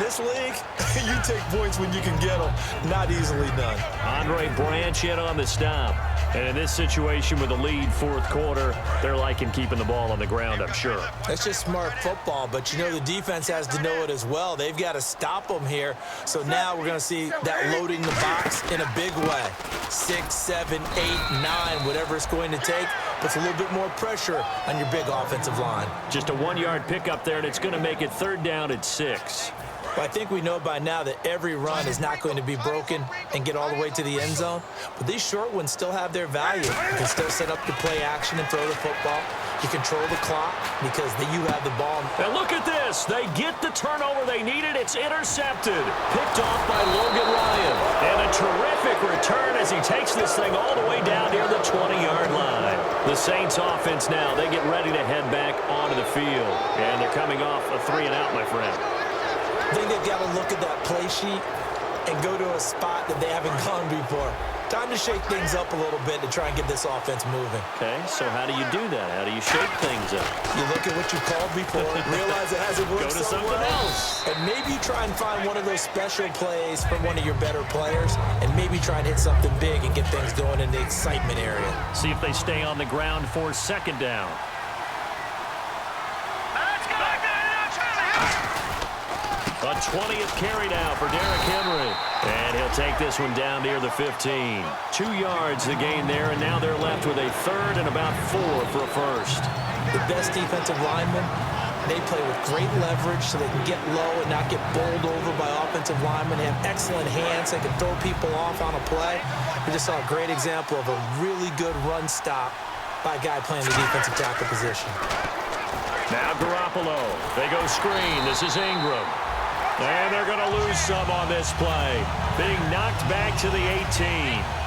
this league, you take points when you can get them. Not easily done. Andre Branch in on the stop. And in this situation with a lead fourth quarter, they're liking keeping the ball on the ground, I'm sure. That's just smart football, but you know the defense has to know it as well. They've got to stop them here. So now we're going to see that loading the box in a big way. 6, 7, 8, 9, whatever it's going to take, puts a little bit more pressure on your big offensive line. Just a 1-yard pickup there, and it's going to make it third down at 6. Well, I think we know by now that every run is not going to be broken and get all the way to the end zone. But these short ones still have their value. You can still set up the play action and throw the football. You control the clock because you have the ball. And look at this. They get the turnover they needed. It's intercepted. Picked off by Logan Ryan. And a terrific return as he takes this thing all the way down near the 20-yard line. The Saints offense now, they get ready to head back onto the field. And they're coming off a 3-and-out, my friend. I think they've got to look at that play sheet and go to a spot that they haven't gone before. Time to shake things up a little bit to try and get this offense moving. Okay, so how do you do that? How do you shake things up? You look at what you called before, realize it hasn't worked so well. Go to something else. And maybe you try and find one of those special plays from one of your better players, and maybe try and hit something big and get things going in the excitement area. See if they stay on the ground for second down. A 20th carry now for Derrick Henry. And he'll take this one down near the 15. 2 yards the gain there, and now they're left with a third and about 4 for a first. The best defensive linemen, they play with great leverage so they can get low and not get bowled over by offensive linemen. They have excellent hands. They can throw people off on a play. We just saw a great example of a really good run stop by a guy playing the defensive tackle position. Now Garoppolo. They go screen. This is Ingram. And they're going to lose some on this play. Being knocked back to the 18.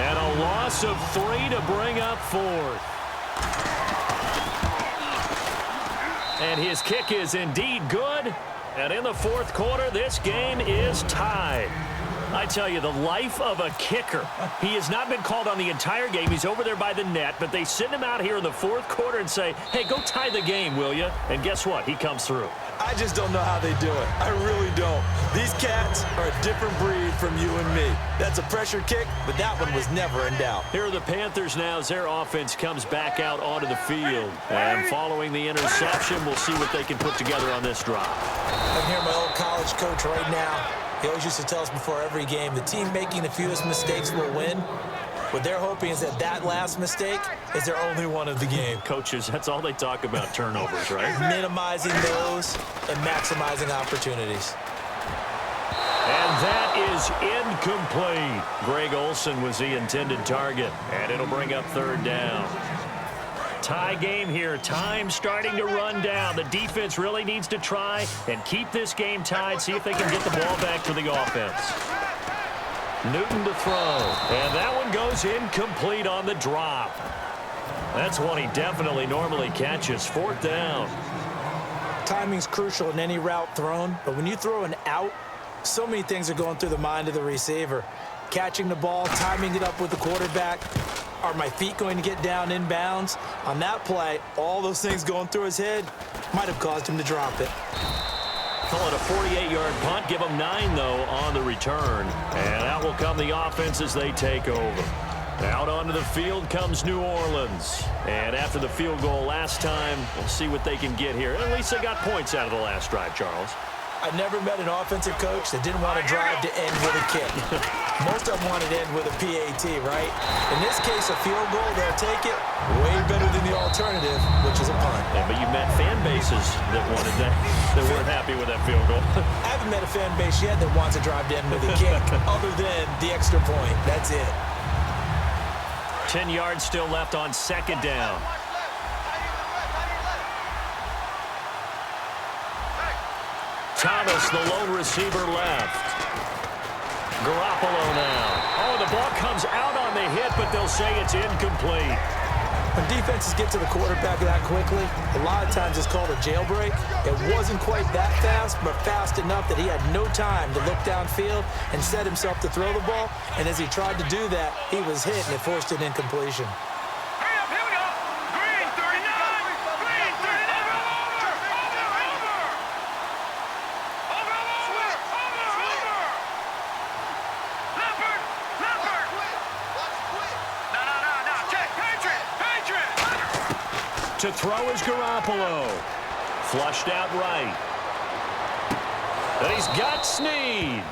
And a loss of 3 to bring up 4th. And his kick is indeed good. And in the fourth quarter, this game is tied. I tell you, the life of a kicker. He has not been called on the entire game. He's over there by the net, but they send him out here in the fourth quarter and say, hey, go tie the game, will you? And guess what? He comes through. I just don't know how they do it. I really don't. These cats are a different breed from you and me. That's a pressure kick, but that one was never in doubt. Here are the Panthers now as their offense comes back out onto the field. And following the interception, we'll see what they can put together on this drive. I can hear my old college coach right now. He always used to tell us before every game, the team making the fewest mistakes will win. What they're hoping is that that last mistake is their only one of the game. Coaches, that's all they talk about, turnovers, right? Minimizing those and maximizing opportunities. And that is incomplete. Greg Olsen was the intended target, and it'll bring up third down. Tie game here. Time starting to run down. The defense really needs to try and keep this game tied, see if they can get the ball back to the offense. Newton to throw, and that one goes incomplete on the drop. That's one he definitely normally catches. Fourth down. Timing's crucial in any route thrown, but when you throw an out, so many things are going through the mind of the receiver. Catching the ball, timing it up with the quarterback. Are my feet going to get down inbounds? On that play, all those things going through his head might have caused him to drop it. Call it a 48-yard punt. Give them 9, though, on the return. And out will come the offense as they take over. Out onto the field comes New Orleans. And after the field goal last time, we'll see what they can get here. At least they got points out of the last drive, Charles. I've never met an offensive coach that didn't want to drive to end with a kick. Most of them wanted to end with a PAT, right? In this case, a field goal, they'll take it way better than the alternative, which is a punt. Yeah, but you met fan bases that wanted that, that weren't happy with that field goal. I haven't met a fan base yet that wants to drive to end with a kick other than the extra point. That's it. 10 yards still left on second down. Thomas, the lone receiver, left. Garoppolo now. Oh, the ball comes out on the hit, but they'll say it's incomplete. When defenses get to the quarterback that quickly, a lot of times it's called a jailbreak. It wasn't quite that fast, but fast enough that he had no time to look downfield and set himself to throw the ball. And as he tried to do that, he was hit, and it forced an incompletion. to throw is Garoppolo. Flushed out right. And he's got Snead.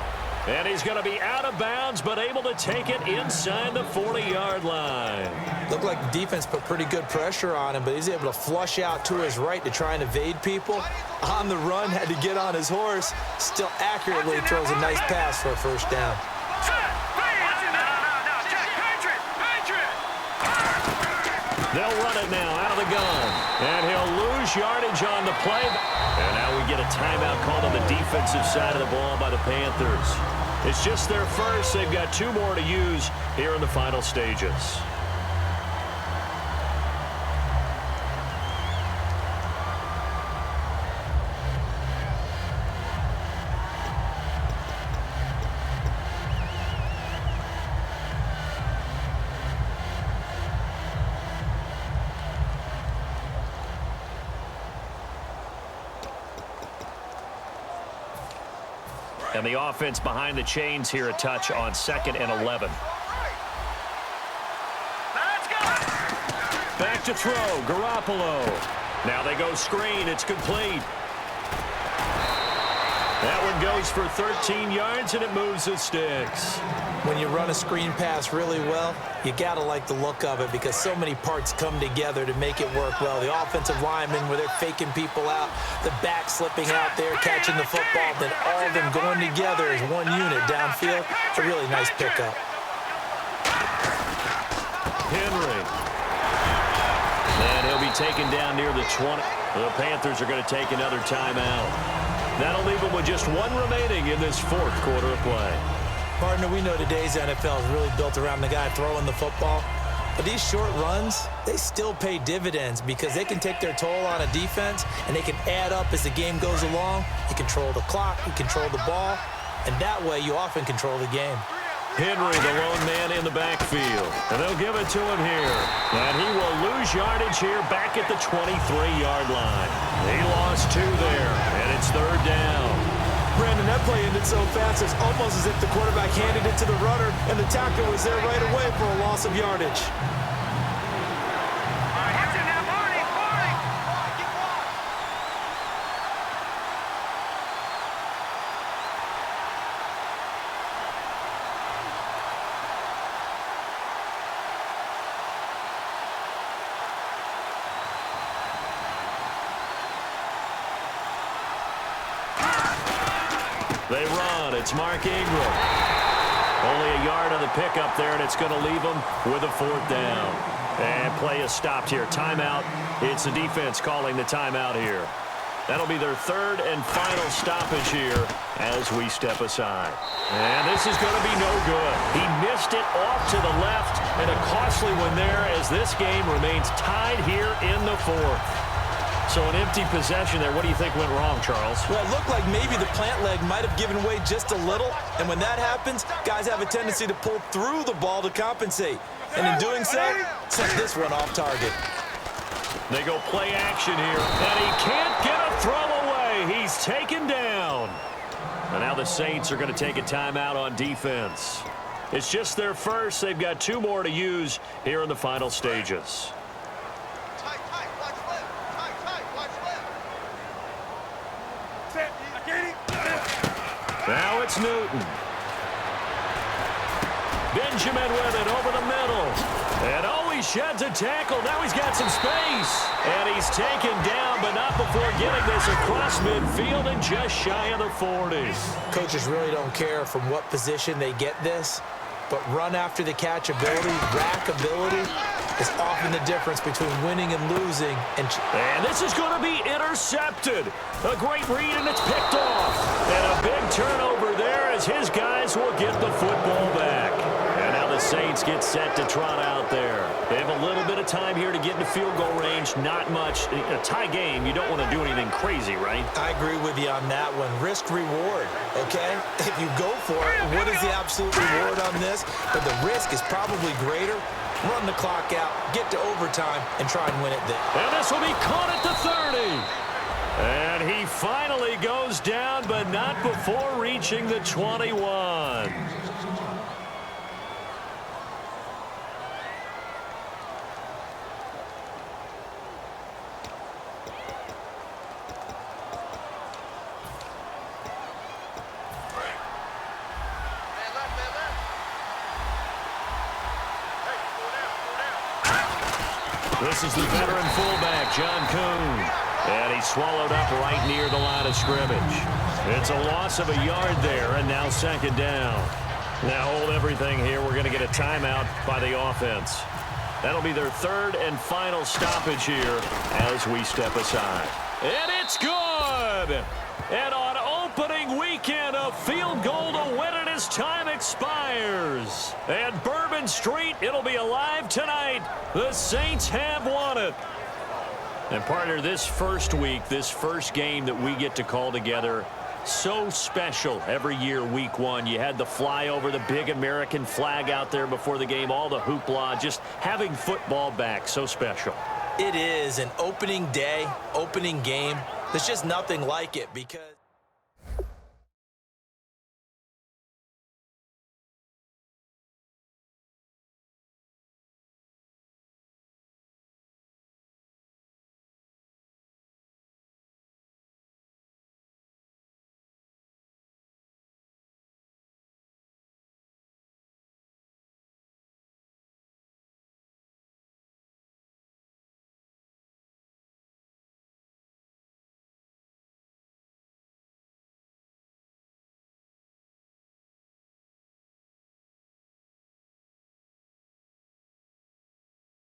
And he's going to be out of bounds, but able to take it inside the 40-yard line. Looked like the defense put pretty good pressure on him, but he's able to flush out to his right to try and evade people. On the run, had to get on his horse. Still accurately throws a nice pass for a first down. They'll run it now out of the gun. And he'll lose yardage on the play. And now we get a timeout called on the defensive side of the ball by the Panthers. It's just their first. They've got 2 more to use here in the final stages. And the offense behind the chains here a touch on 2nd and 11. Back to throw, Garoppolo. Now they go screen, it's complete. That one goes for 13 yards and it moves the sticks. When you run a screen pass really well, you got to like the look of it because so many parts come together to make it work well. The offensive linemen, where they're faking people out, the back slipping out there, catching the football, then all of them going together as one unit downfield. It's a really nice pickup. Henry. And he'll be taken down near the 20. The Panthers are going to take another timeout. That'll leave them with just 1 remaining in this 4th quarter of play. Partner, we know today's NFL is really built around the guy throwing the football. But these short runs, they still pay dividends because they can take their toll on a defense and they can add up as the game goes along. You control the clock, you control the ball, and that way you often control the game. Henry, the lone man in the backfield. And they'll give it to him here. And he will lose yardage here back at the 23-yard line. He lost 2 there, and it's 3rd down. Brandon, that play ended so fast, it's almost as if the quarterback handed it to the runner, and the tackler was there right away for a loss of yardage. They run. It's Mark Ingram. Only a yard on the pickup there, and it's going to leave them with a 4th down. And play is stopped here. Timeout. It's the defense calling the timeout here. That'll be their 3rd and final stoppage here as we step aside. And this is going to be no good. He missed it off to the left, and a costly one there as this game remains tied here in the 4th. So an empty possession there. What do you think went wrong, Charles? Well, it looked like maybe the plant leg might have given way just a little. And when that happens, guys have a tendency to pull through the ball to compensate. And in doing so, sent this one off target. They go play action here. And he can't get a throw away. He's taken down. And now the Saints are going to take a timeout on defense. It's just their first. They've got 2 more to use here in the final stages. Now it's Newton. Benjamin with it over the middle. And oh, he sheds a tackle. Now he's got some space. And he's taken down, but not before getting this across midfield and just shy of the 40. Coaches really don't care from what position they get this, but run after the catch ability, rack ability, is often the difference between winning and losing. And this is going to be intercepted. A great read, and it's picked off. And a big turnover there as his guys will get the football back. And now the Saints get set to trot out there. They have a little bit of time here to get into field goal range. Not much. A tie game, you don't want to do anything crazy, right? I agree with you on that one. Risk-reward, okay? If you go for it, what is the absolute reward on this? But the risk is probably greater. Run the clock out, get to overtime, and try and win it there. And this will be caught at the 30. And he finally goes down, but not before reaching the 21. This is the veteran fullback, John Kuhn. And he's swallowed up right near the line of scrimmage. It's a loss of a yard there, and now second down. Now hold everything here. We're going to get a timeout by the offense. That'll be their third and final stoppage here as we step aside. And it's good! And on opening weekend, a field goal to win it as time expires. And Bourbon Street, it'll be alive tonight. The Saints have won it. And partner, this first week, this first game that we get to call together, so special every year, week one. You had the flyover, the big American flag out there before the game, all the hoopla, just having football back, so special. It is an opening day, opening game. There's just nothing like it because...